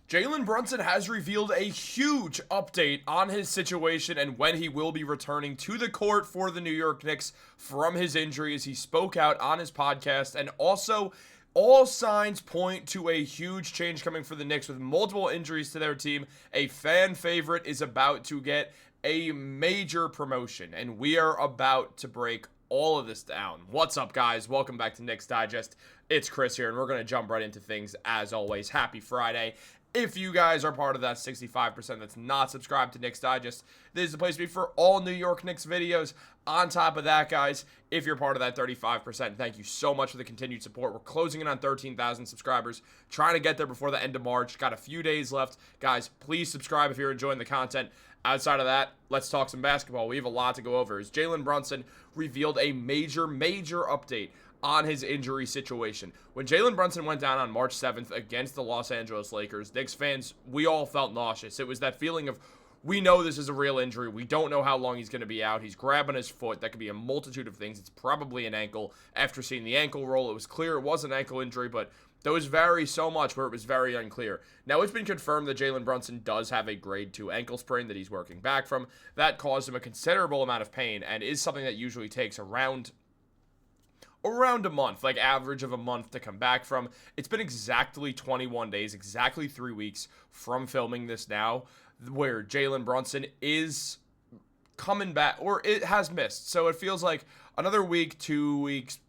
Jalen Brunson has revealed a huge update on his situation and when he will be returning to the court for the New York Knicks from his injuries. He spoke out on his podcast, and also all signs point to a huge change coming for the Knicks with multiple injuries to their team. A fan favorite is about to get a major promotion, and we are about to break all of this down. What's up, guys? Welcome back to Knicks Digest. It's Chris here, and we're going to jump right into things as always. Happy Friday. If you guys are part of that 65% that's not subscribed to Knicks Digest, this is the place to be for all New York Knicks videos. On top of that, guys, if you're part of that 35%, thank you so much for the continued support. We're closing in on 13,000 subscribers, trying to get there before the end of March. Got a few days left. Guys, please subscribe if you're enjoying the content. Outside of that, let's talk some basketball. We have a lot to go over. As Jalen Brunson revealed a major update on his injury situation. When Jalen Brunson went down on March 7th against the Los Angeles Lakers, Knicks fans, we all felt nauseous. It was that feeling of, we know this is a real injury. We don't know how long he's going to be out. He's grabbing his foot. That could be a multitude of things. It's probably an ankle. After seeing the ankle roll, it was clear it was an ankle injury, but those vary so much where it was very unclear. Now, it's been confirmed that Jalen Brunson does have a grade 2 ankle sprain that he's working back from. That caused him a considerable amount of pain and is something that usually takes around a month, like average of a month to come back from. It's been exactly 21 days, exactly 3 weeks from filming this now, where Jalen Brunson is coming back, or it has missed. So it feels like another week, 2 weeks,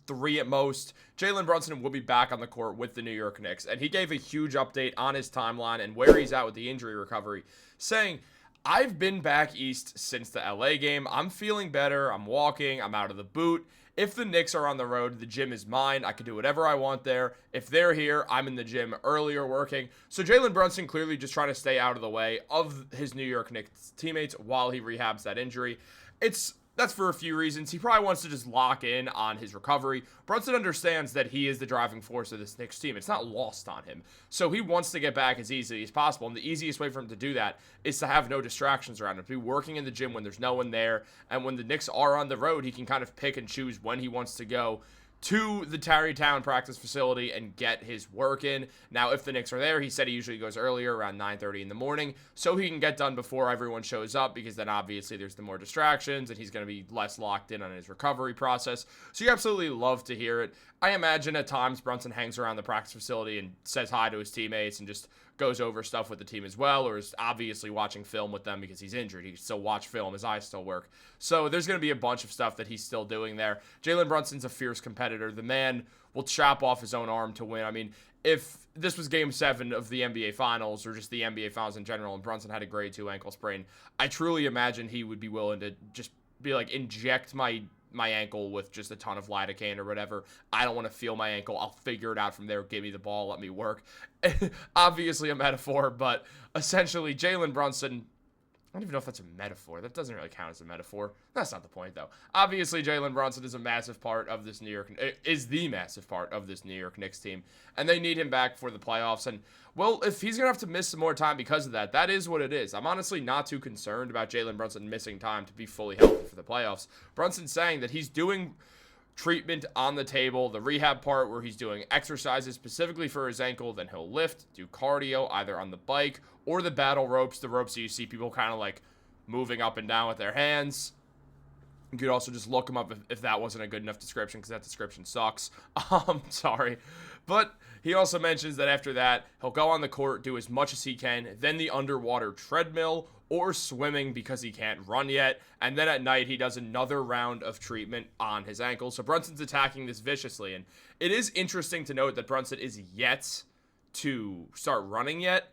3 at most, Jalen Brunson will be back on the court with the New York Knicks. And he gave a huge update on his timeline and where he's at with the injury recovery, saying, "I've been back east since the LA game. I'm feeling better. I'm walking. I'm out of the boot. If the Knicks are on the road, the gym is mine. I can do whatever I want there. If they're here, I'm in the gym earlier working." So Jalen Brunson clearly just trying to stay out of the way of his New York Knicks teammates while he rehabs that injury. That's for a few reasons. He probably wants to just lock in on his recovery. Brunson understands that he is the driving force of this Knicks team. It's not lost on him. So he wants to get back as easily as possible. And the easiest way for him to do that is to have no distractions around him, to be working in the gym when there's no one there. And when the Knicks are on the road, he can kind of pick and choose when he wants to go to the Tarrytown practice facility and get his work in. Now, if the Knicks are there, he said he usually goes earlier, around 9:30 in the morning, so he can get done before everyone shows up, because then obviously there's the more distractions and he's going to be less locked in on his recovery process. So you absolutely love to hear it. I imagine at times Brunson hangs around the practice facility and says hi to his teammates and just goes over stuff with the team as well, or is obviously watching film with them because he's injured. He can still watch film. His eyes still work. So there's going to be a bunch of stuff that he's still doing there. Jalen Brunson's a fierce competitor. The man will chop off his own arm to win. I mean, if this was Game 7 of the NBA Finals, or just the NBA Finals in general, and Brunson had a grade 2 ankle sprain, I truly imagine he would be willing to just be like, inject my ankle with just a ton of lidocaine or whatever. I don't want to feel my ankle. I'll figure it out from there. Give me the ball. Let me work. Obviously a metaphor, but essentially Jalen Brunson, I don't even know if that's a metaphor. That doesn't really count as a metaphor. That's not the point, though. Obviously, Jalen Brunson is the massive part of this New York Knicks team, and they need him back for the playoffs. And, well, if he's going to have to miss some more time because of that, that is what it is. I'm honestly not too concerned about Jalen Brunson missing time to be fully healthy for the playoffs. Brunson's saying that he's doing treatment on the table, the rehab part where he's doing exercises specifically for his ankle, then he'll lift, do cardio either on the bike or the battle ropes, the ropes that you see people kind of like moving up and down with their hands. You could also just look him up if that wasn't a good enough description, because that description sucks. Sorry. But he also mentions that after that, he'll go on the court, do as much as he can, then the underwater treadmill or swimming because he can't run yet. And then at night, he does another round of treatment on his ankle. So Brunson's attacking this viciously. And it is interesting to note that Brunson is yet to start running yet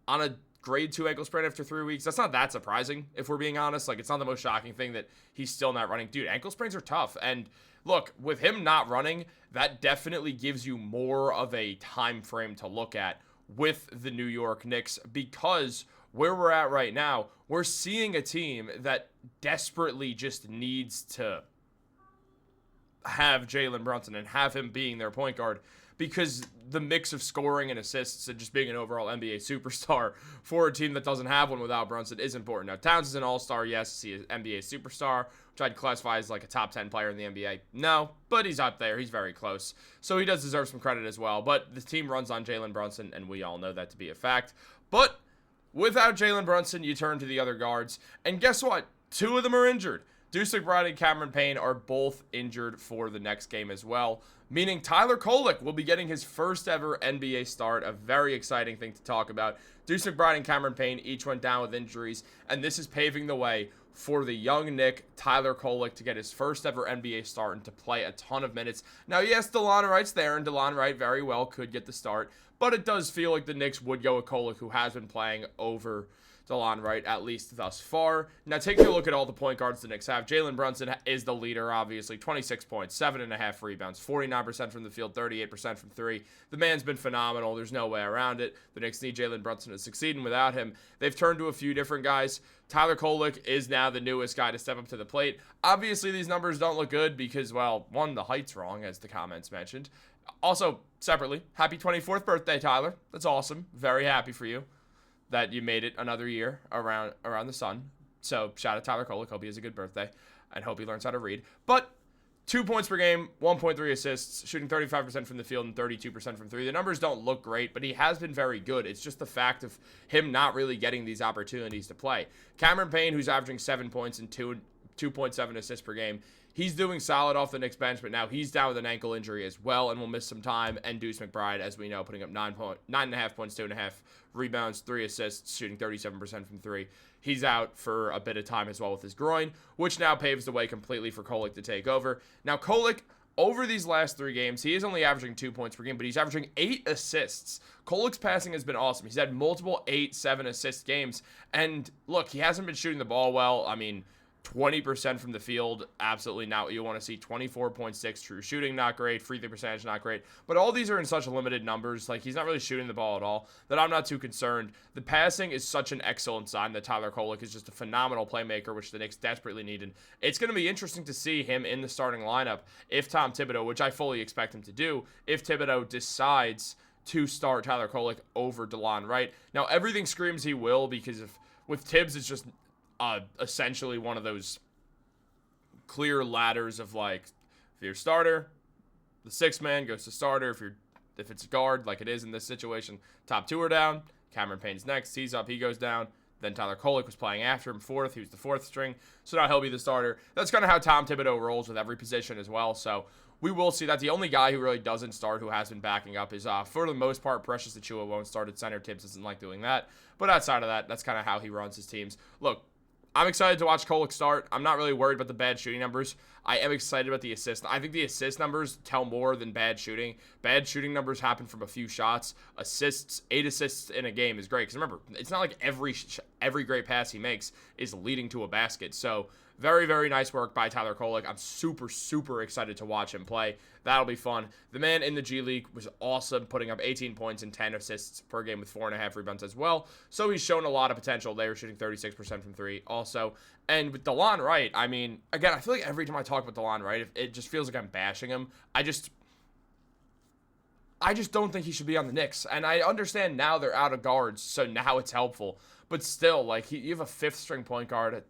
on a grade 2 ankle sprain after 3 weeks. That's not that surprising, if we're being honest. Like, it's not the most shocking thing that he's still not running. Dude, ankle sprains are tough. And look, with him not running, that definitely gives you more of a time frame to look at with the New York Knicks, because where we're at right now, we're seeing a team that desperately just needs to have Jalen Brunson and have him being their point guard, because the mix of scoring and assists and just being an overall NBA superstar for a team that doesn't have one without Brunson is important. Now, Towns is an all-star, yes. Is he an NBA superstar, which I'd classify as like a top 10 player in the NBA? No, but he's up there. He's very close. So he does deserve some credit as well. But the team runs on Jalen Brunson, and we all know that to be a fact. But without Jalen Brunson, you turn to the other guards. And guess what? 2 of them are injured. Deuce McBride and Cameron Payne are both injured for the next game as well, meaning Tyler Kolek will be getting his first ever NBA start, a very exciting thing to talk about. Deuce McBride and Cameron Payne each went down with injuries, and this is paving the way for the young Nick, Tyler Kolek, to get his first ever NBA start and to play a ton of minutes. Now, yes, DeLon Wright's there, and DeLon Wright very well could get the start, but it does feel like the Knicks would go with Kolek, who has been playing over DeLon Wright, at least thus far. Now, taking a look at all the point guards the Knicks have, Jalen Brunson is the leader, obviously. 26 points, 7.5 rebounds, 49% from the field, 38% from 3. The man's been phenomenal. There's no way around it. The Knicks need Jalen Brunson to succeed, and without him, they've turned to a few different guys. Tyler Kolek is now the newest guy to step up to the plate. Obviously, these numbers don't look good because, well, one, the height's wrong, as the comments mentioned. Also, separately, happy 24th birthday, Tyler. That's awesome. Very happy for you that you made it another year around the sun. So shout out Tyler Kolek. Hope he has a good birthday and hope he learns how to read. But 2 points per game, 1.3 assists, shooting 35% from the field and 32% from 3. The numbers don't look great, but he has been very good. It's just the fact of him not really getting these opportunities to play. Cameron Payne, who's averaging 7 points and 2.7 assists per game, he's doing solid off the Knicks bench, but now he's down with an ankle injury as well and will miss some time. And Deuce McBride, as we know, putting up 9.5 points, 2.5 rebounds, 3 assists, shooting 37% from 3. He's out for a bit of time as well with his groin, which now paves the way completely for Kolek to take over. Now, Kolek, over these last 3 games, he is only averaging 2 points per game, but he's averaging 8 assists. Kolek's passing has been awesome. He's had multiple 8-7 assist games. And look, he hasn't been shooting the ball well. I mean, 20% from the field, absolutely not what you want to see. 24.6 true shooting, not great. Free throw percentage, not great. But all these are in such limited numbers. Like, he's not really shooting the ball at all, that I'm not too concerned. The passing is such an excellent sign that Tyler Kolek is just a phenomenal playmaker, which the Knicks desperately need. And it's going to be interesting to see him in the starting lineup if Tom Thibodeau, which I fully expect him to do, if Thibodeau decides to start Tyler Kolek over DeLon Wright. Now, everything screams he will, because with Tibbs, it's just essentially one of those clear ladders of, like, if you're a starter, the 6th man goes to starter. If it's a guard, like it is in this situation, top 2 are down. Cameron Payne's next. He's up. He goes down. Then Tyler Kolek was playing after him, 4th. He was the 4th string. So now he'll be the starter. That's kind of how Tom Thibodeau rolls with every position as well. So we will see that. The only guy who really doesn't start, who has been backing up, is, for the most part, Precious Achiuwa won't start at center. Tibbs doesn't like doing that. But outside of that, that's kind of how he runs his teams. Look, I'm excited to watch Kolek start. I'm not really worried about the bad shooting numbers. I am excited about the assists. I think the assist numbers tell more than bad shooting. Bad shooting numbers happen from a few shots. Assists, 8 assists in a game is great. Because remember, it's not like every great pass he makes is leading to a basket. So very, very nice work by Tyler Kolek. I'm super, super excited to watch him play. That'll be fun. The man in the G League was awesome, putting up 18 points and 10 assists per game with 4.5 rebounds as well. So he's shown a lot of potential there, shooting 36% from 3 also. And with DeLon Wright, I mean, again, I feel like every time I talk about DeLon Wright, it just feels like I'm bashing him. I just don't think he should be on the Knicks. And I understand now they're out of guards, so now it's helpful. But still, like, you have a 5th string point guard.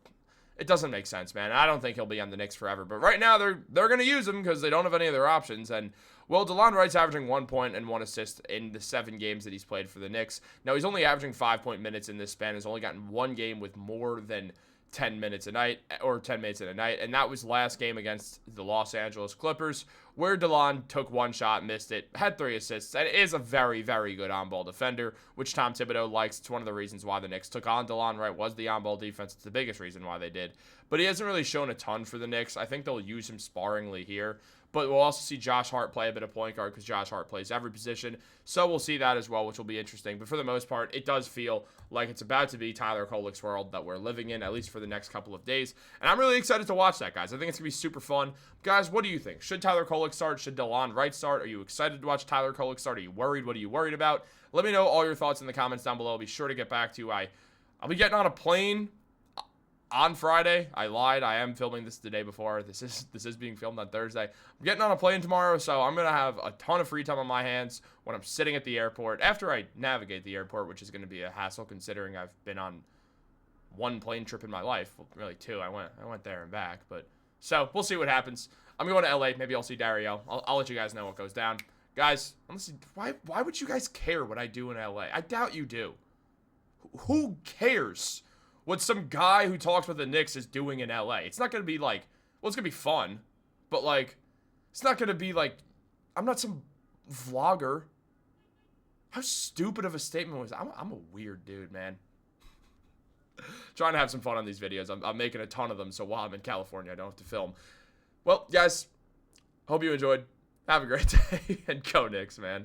It doesn't make sense, man. I don't think he'll be on the Knicks forever. But right now, they're going to use him because they don't have any other options. And, well, DeLon Wright's averaging 1 point and 1 assist in the 7 games that he's played for the Knicks. Now, he's only averaging 5-point minutes in this span. He's only gotten 1 game with more than 10 minutes a night, or 10 minutes in a night, and that was last game against the Los Angeles Clippers, where DeLon took 1 shot, missed it, had 3 assists, and is a very, very good on-ball defender, which Tom Thibodeau likes. It's one of the reasons why the Knicks took on DeLon Wright, was the on-ball defense. It's the biggest reason why they did. But he hasn't really shown a ton for the Knicks. I think they'll use him sparingly here. But we'll also see Josh Hart play a bit of point guard because Josh Hart plays every position. So we'll see that as well, which will be interesting. But for the most part, it does feel like it's about to be Tyler Kolek's world that we're living in, at least for the next couple of days. And I'm really excited to watch that, guys. I think it's going to be super fun. Guys, what do you think? Should Tyler Kolek start? Should DeLon Wright start? Are you excited to watch Tyler Kolek start? Are you worried? What are you worried about? Let me know all your thoughts in the comments down below. I'll be sure to get back to you. I'll be getting on a plane. on Friday. I lied. I am filming this the day before. This is being filmed on Thursday. I'm getting on a plane tomorrow, so I'm going to have a ton of free time on my hands when I'm sitting at the airport. After I navigate the airport, which is going to be a hassle considering I've been on one plane trip in my life. Well, really two. I went there and back. But so we'll see what happens. I'm going to LA. Maybe I'll see Dario. I'll let you guys know what goes down. Guys, honestly, why would you guys care what I do in LA? I doubt you do. Who cares what some guy who talks with the Knicks is doing in LA? It's not going to be like, well, it's going to be fun, but like, it's not going to be like, I'm not some vlogger. How stupid of a statement was that? I'm a weird dude, man. Trying to have some fun on these videos. I'm making a ton of them, so while I'm in California, I don't have to film. Well, guys, hope you enjoyed. Have a great day, and go Knicks, man.